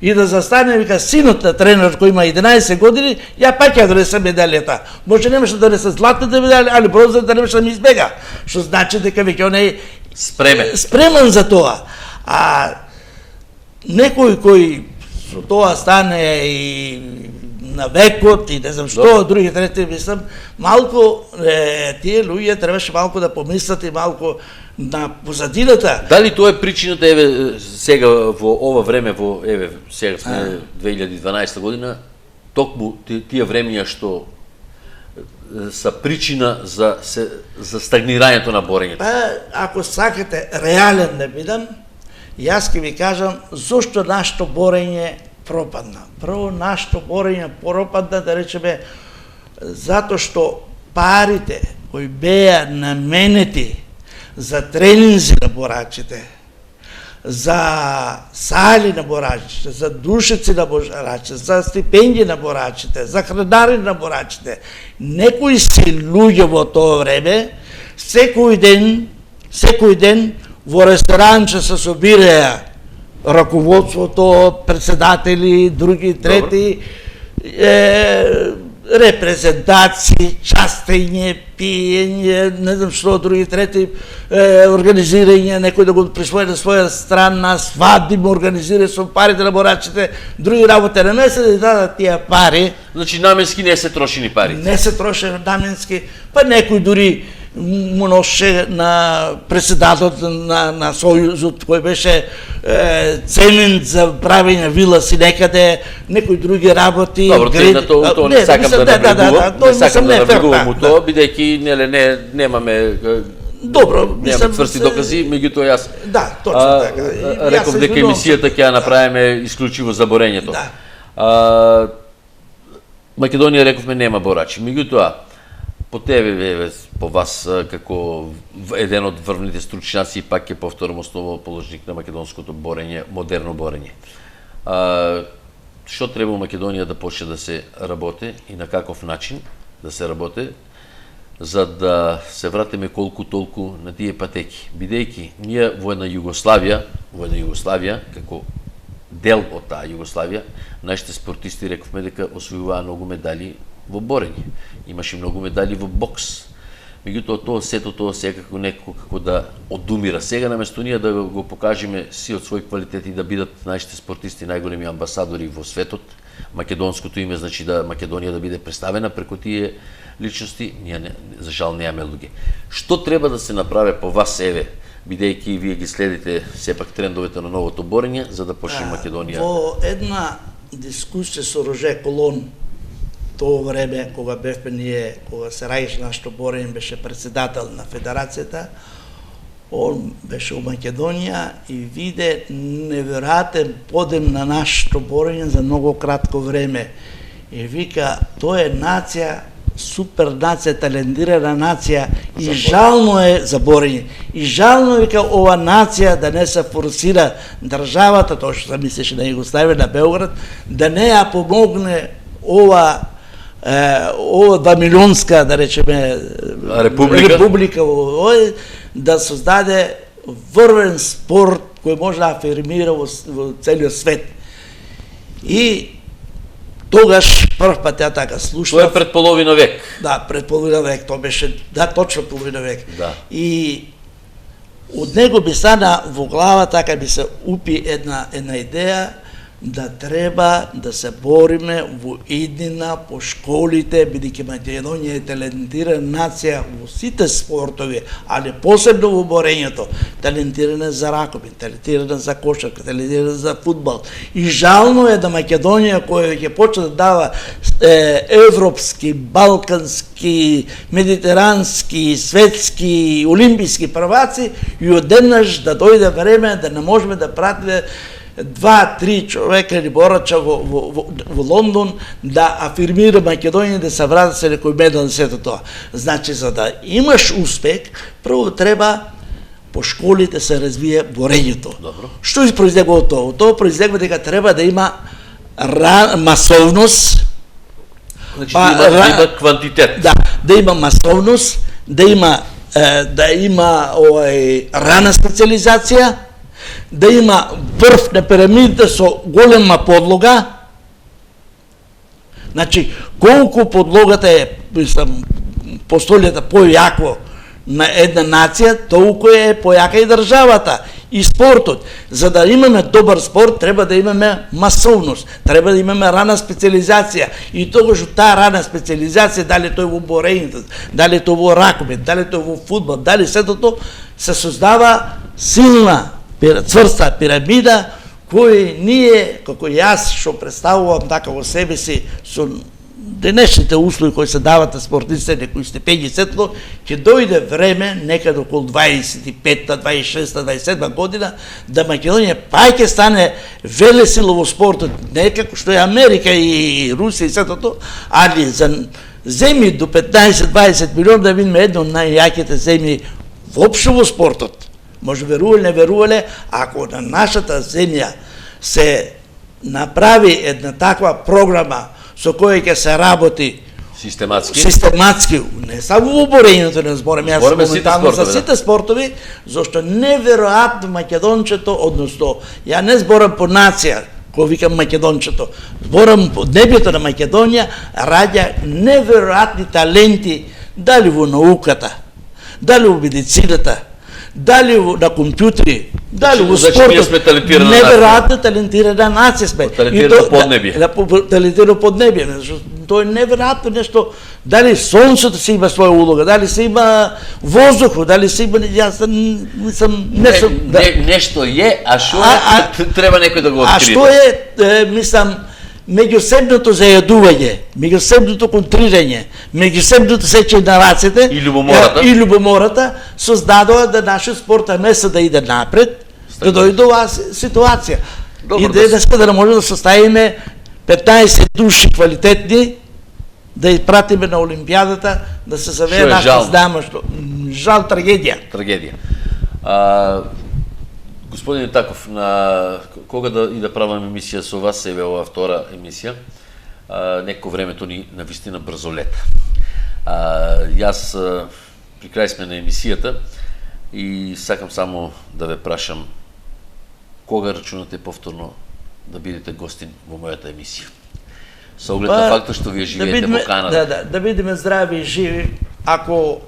и да застане, вика, синот на тренерот кој има 11 години, ја пак ја донесам медалјата. Може немаше да донесе златната медалја, али бронзата немаше да ми избега. Што значи дека веќе он е спремен за тоа. А некој кој со тоа стане и на векот и не знам што, други трети, мислам, малку тие луѓе требаше малку да помислат и малку на позадината. Дали тоа е причината, еве, сега во ова време, сега сме 2012 година, токму тие времења што са причина за стагнирањето на борењето? Ако сакате реален да бидам, јас ќе ви кажам зошто нашето борење пропадна. Прво, нашето борење пропадна, да речеме, затоа што парите кои беа наменети за тренинзи на борачите, за сали на борачите, за душици на борачите, за стипендии на борачите, за хранари на борачите. Некои си луѓе во тоа време, секој ден во ресторанче се собираја раководството, председатели, други, трети, репрезентации, частење, пиење, не знам што, други, трети, организирање, некој да го присвои на своја страна, свадби му организира со парите на борачите, други работи на месец да дадат тие пари. Значи наменски не се трошени парите? Не се трошени наменски, па некој дури му ноше на председателот на Сојузот, кој беше цемент за правење виласи некаде, некои други работи. Добро, тоа не сакам да навлегувам у тоа, бидејќи немаме тврсти докази, меѓутоа јас реков дека емисијата ќе ја направиме исклучиво за борењето. Македонија, рековме, нема борачи, меѓутоа по тебе, по вас, како еден од врвните стручњаци, пак ќе повторам основоположник на македонското борење, модерно борење. Што треба Македонија да почне да се работи и на каков начин да се работи, за да се вратиме колку толку на тие патеки. Бидејќи ние во една Југославија, како дел од таа Југославија, нашите спортисти, рековме дека освојуваа многу медали во борење. Имаше многу медали во бокс. Меѓутоа сето тоа секако некако како да одумира. Сега наместо ние да го покажеме си од свој квалитет и да бидат нашите спортисти најголеми амбасадори во светот, македонското име, значи да Македонија да биде представена преку тие личности, ние за жал немаме луѓе. Што треба да се направи по вас, еве, бидејќи вие ги следите сепак трендовете на новото борење, за да почне Македонија? Во една дискусија со Роже Колон, тоа време кога бевме ние, кога се раѓаше нашето борење, беше председател на федерацијата, он беше у Македонија и виде неверојатен подем на нашето борење за многу кратко време. И вика, тоа е нација супер нација, талентирана нација и жално е заборење. И жално е дека ова нација да не се форсира државата, тоа што се мислеше да ја го стави на Белград, да не ја помогне ова 2 милионска, да речеме, република да создаде врвен спорт кој може да афирмира во целиот свет. И тогаш прв пат ја така слушнав. Тоа е пред половина век. Да, пред половина век, тоа беше, да, точно половина век. Да. И од него би стана во глава, така би се упи една идеја, да треба да се бориме во иднина по школите, бидејќи Македонија е талентирана нација во сите спортови, али посебно во борењето. Талентирана за ракопи, талентирана за кошарка, талентирана за фудбал. И жално е да Македонија, која ќе почне да дава европски, балкански, медитерански, светски, олимписки прваци, и одеднаш да дојде време да не можеме да пратиме 2-3 човека или борача во Лондон да афирмира Македонија да се врати се некој медал на сето тоа. Значи, за да имаш успех, прво треба по школите се развие борењето. Добро. Што произлегува од тоа? Тоа произлегува дека треба да има масовност. Значи, да има квантитет. Да има масовност, да има рана специализација, да има врв на пирамидата со голема подлога. Значи, колку подлогата е, постолјата појако на една нација, толку е појака и државата и спортот. За да имаме добар спорт, треба да имаме масовност, треба да имаме рана специализација. И тогаш таа рана специализација, дали тој во борењето, дали тој во ракопет, дали тој во фудбал, дали сето се создава силна, цврста пирамида, кој ние, како јас што представувам така во себе си, со денешните услови кои се дават на спортистите, кои степењи сетло, ќе дојде време, некаде околу 25-та, 26-та, 27-та година, да Македонија пак ќе стане велесила во спортот, не како што е Америка и Русија и сето, али за земји до 15-20 милиона да видиме едно од најјаките земји воопшто во спортот. Може верувале, не верувале, ако на нашата земја се направи една таква програма со која ќе се работи систематски, не само во борењето не зборам, јас моментално за сите спортови, зашто неверојатно македончето, односно, ја не зборам по нација, кој викам македончето, зборам по небето на Македонија, раѓа неверојатни таленти, дали во науката, дали во медицината, дали на компјутери, дали во спортот, неверојатно талентирана нација сме. Талентирано поднебје. Талентирано поднебје, тоа е неверојатно нешто, дали сонцето се има своја улога, дали се има воздухот, дали се има, јас мислам, нешто е, а што е, треба некој да го открие. А што е, мислам, меѓусебното зајадување, меѓусебното контрирање, меѓусебното сечење на рацете и љубомората создадува да нашиот спорт место да иде напред, да дојде оваа ситуација. И денеска да може да составиме 15 души квалитетни, да испратиме на Олимпијадата, да се завее нашата знама, што жал, трагедија. Господине Таков, кога да правам емисија со вас, еве ова втора емисија, неко времето ни навистина брзо лета. Јас при крај сме на емисијата и сакам само да ве прашам кога рачунате повторно да бидете гостин во мојата емисија. Со оглед на фактот што вие живеете во Канада. Да бидеме здрави и живи, ако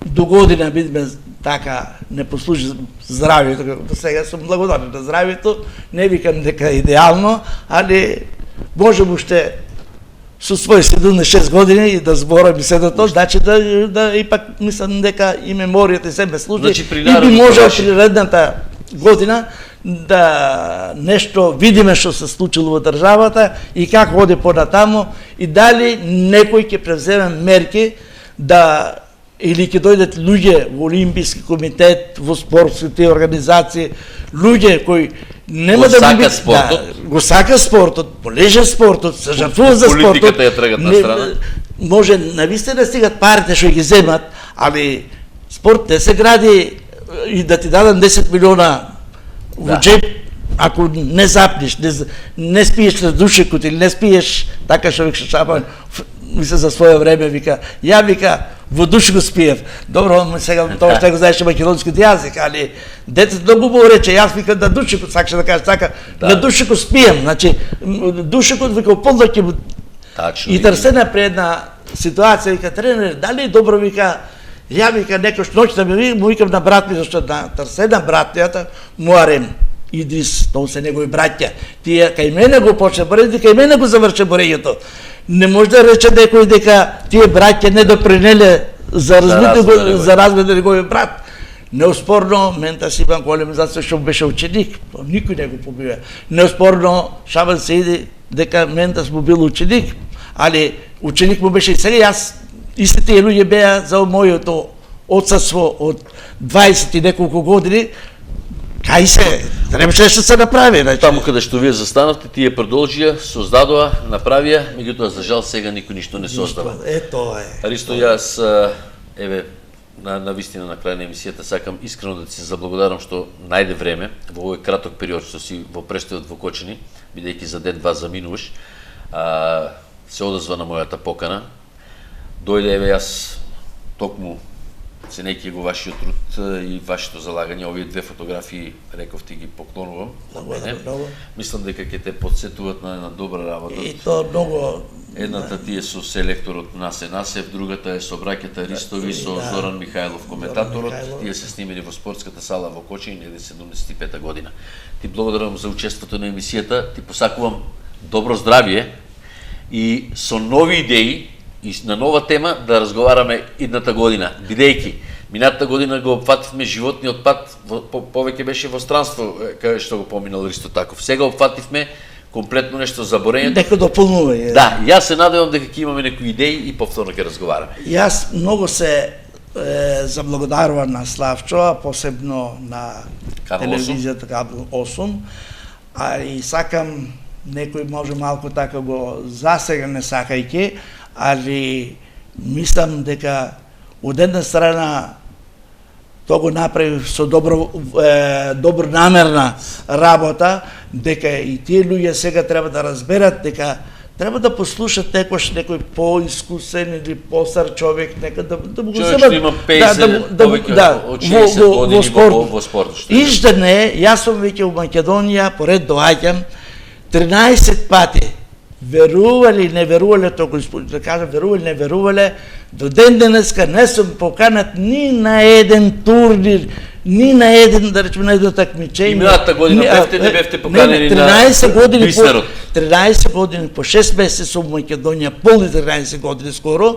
до година бидеме така не послужи здравието, како до сега сум благодарен на здравието, не викам дека е идеално, али можем уште со своји 76 години и да зборам и седото, значи да ипак мислам дека и меморијата и себе служи, и би може приредната година да нешто видиме што се случило во државата и како оди понатамо и дали некој ќе превземе мерки да или ќе дојдат луѓе во Олимписки комитет, во спортските организации, луѓе кои нема да го сака спортот, полежа спортот, се жртвува за спортот. Политиката ја тргат на страна. може навистина да стигат парите што ги земат, али спорт не се гради и да ти дадам 10 милиона во джеб, ако не запнеш, не спиеш на душекот или не спиеш, така што викаш Шапан, мисля за своје време, вика, ја вика, во душекот спиев. Добро, сега тоа што го знаеш македонскиот јазик, али детето многу му рече, јас вика на душекот, сакаш да кажеш така, на душекот спием, значи душекот вика полно ќе му... И трсена пред една ситуација, вика, тренер, дали е добро, вика, ја вика, некој ноќта му викам на брат ми, зашто на трсена братнијата, Муарем, Идрис, тоа се негови браќа. Тие кај мене го почна борењето, кај мене го заврши борењето. Не може да рече некој дека тие браќа не допринеле за развој на неговиот брат. Неоспорно, Ментас Иван голем затоа што беше ученик, никој не го побива. Неоспорно, Шабан се иде дека Ментас му бил ученик, али ученик му беше и сега. Јас, истите тие луѓе беа за мојото отсутство од 20 и неколку години. Кај се, требаше што се направи. Таму каде што вие застанавте, тие продолжија, создадоа, направија, меѓутоа за жал сега никој ништо не создава. Тоа е. Аристо, јас еве на вистина на крај на емисијата сакам искрено да ти се заблагодарам што најде време во овој краток период што си во престојот во Кочани, бидејќи за ден-два заминуваш, се одазва на мојата покана. Дојде еве јас токму ценејќи го вашиот труд и вашето залагање, овие две фотографии, реков ти ги поклонувам на мене. Мислам дека ќе те потсетуваат на една добра работа. И тоа многу... Едната ти е со селекторот Насе Насев, другата е со браќата Ристови, со Зоран Михајлов коментаторот. Тие се снимени во спортската сала во Кочани, неде 75-та година. Ти благодарам за учеството на емисијата, ти посакувам добро здравје и со нови идеи и на нова тема да разговараме идната година, бидејќи минатата година го опфативме животниот пат, повеќе беше во странство, каде што го поминал Ристо Таков. Сега опфативме комплетно нешто за борењето. Дека дополнување. Да, јас се надевам дека ќе имаме некои идеи и повторно ќе разговараме. Јас многу се заблагодарувам на Славчо, а посебно на телевизијата Канал 8, а и сакам некој може малку така го засега не сакајќи, али мислам дека од една страна тоа го направи со добро намерна работа, дека и тие луѓе сега треба да разберат дека треба да послушат некој поискусен или постар човек, нека да го земат. Човек што има 50, повеќе од 60 години во спортот. Иждане, јас сум веќе во Македонија, поред доаѓам 13 пати. Верували, не верувале, да кажам, верували, не верувале, до ден денеска не сум поканат ни на еден турнир, ни на еден, да речеме, на едно такмичење. И минатата година бевте, не бевте поканени на бисерот. 13 години, по 6 месеци сум во Македонија, полни 13 години скоро,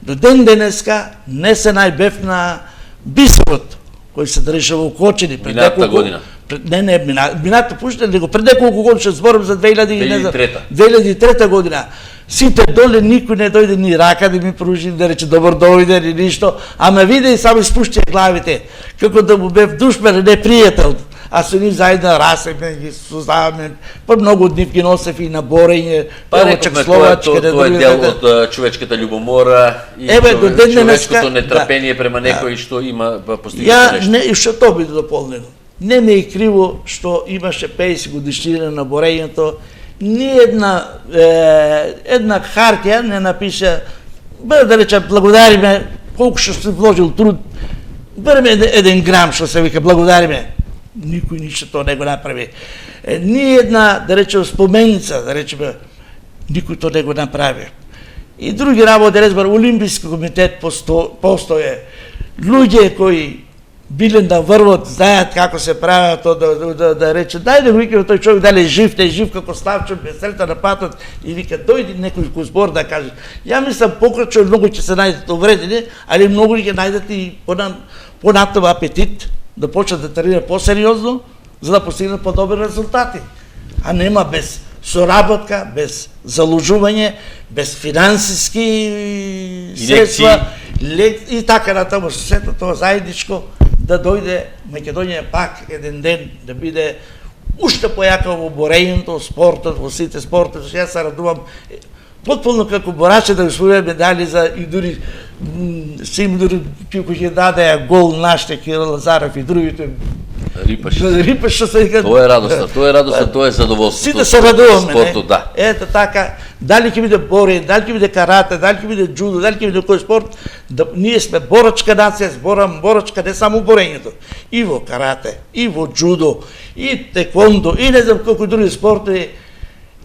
до ден денеска не се најбев на бисерот, кој се држеше во Кочани. Минатата година. Не, минато пуште, него пред неколку години што зборам за 2003 година. Сите доле никој не дојде ни рака да ми пружи, да рече добар дојде ни ништо, ама виде и само испушти главите, како да му бев душман, не пријател. А со нив заедно расеме, ги создаваме, па многу од нив ги носев и на борење, рековме, тоа е дел од човечката љубомора и човечкото нетрпение према некој што има постигнато нешто. И што тоа биде дополнено. Не ме е криво што имаше 50 годишнина на борењето, ни една хартија не напише, да рече, благодариме, колку што си вложил труд, бареме еден грам што се вика, благодариме. Никој ништо тоа не го направи. Ни една, да рече, споменица, да речеме, никој тоа не го направи. И други работи, разбар, Олимписки комитет постоje, луѓе кои биле на врвот, знаат како се прават, да рече, дај да го викаме тој човек, дали е жив, не е жив, како Славчо, без срета на патот, и вика, дојди некој ко збор да каже. Ја мислам, покрачо многу ќе се најдат увредени, али многу ќе најдат и понатоа апетит, да почнат да тренираат посериозно, за да постигнат подобри резултати. А нема без соработка, без залужување, без финансиски средства, и така натаму, сето тоа заедничко, да дојде Македонија пак еден ден да биде уште појака во борењето, спортот, во сите спортот. Јас се радувам потполно како бораче да освојува медали за и дури сим дури кој ќе даде гол наште Кирил Лазаров и другите Рипаш што се вика. Тоа е радоста, тоа е задоволство. Сите се радуваме, спортот, да. Ето така, дали ќе биде борење, дали ќе биде карате, дали ќе биде джудо, дали ќе биде кој спорт, ние сме борачка нација, борачка не само борењето, и во карате, и во джудо, и теквондо, и не знам колку други спортови.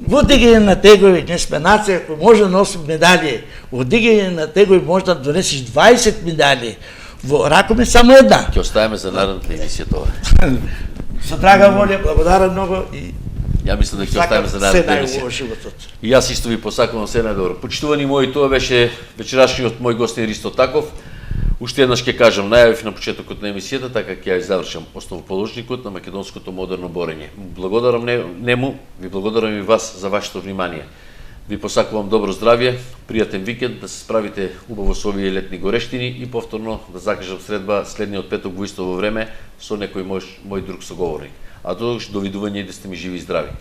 Во дигање на тегови, ние сме нација која може да носи медали, во дигање на тегови може да донесеш 20 медали, во ракоме само една. Ќе оставиме за наредната емисија тоа. Со драга волја, благодарам многу и ја мислам дека ќе оставиме за наредната емисија. И јас исто ви посакувам се најдобро. Почитувани мои, тоа беше вечерашниот мој гостин Ристо Таков. Уште еднаш ќе кажам, најавив на почетокот на емисијата, така ќе ја завршам, основоположникот на македонското модерно борење. Благодарам нему, ви благодарам и вас за вашето внимание. Ви посакувам добро здравје, пријатен викенд, да се справите убаво со овие летни горештини и повторно да закажам средба следниот петок во исто време со некој мој друг соговорник. А до видување и да сте ми живи и здрави.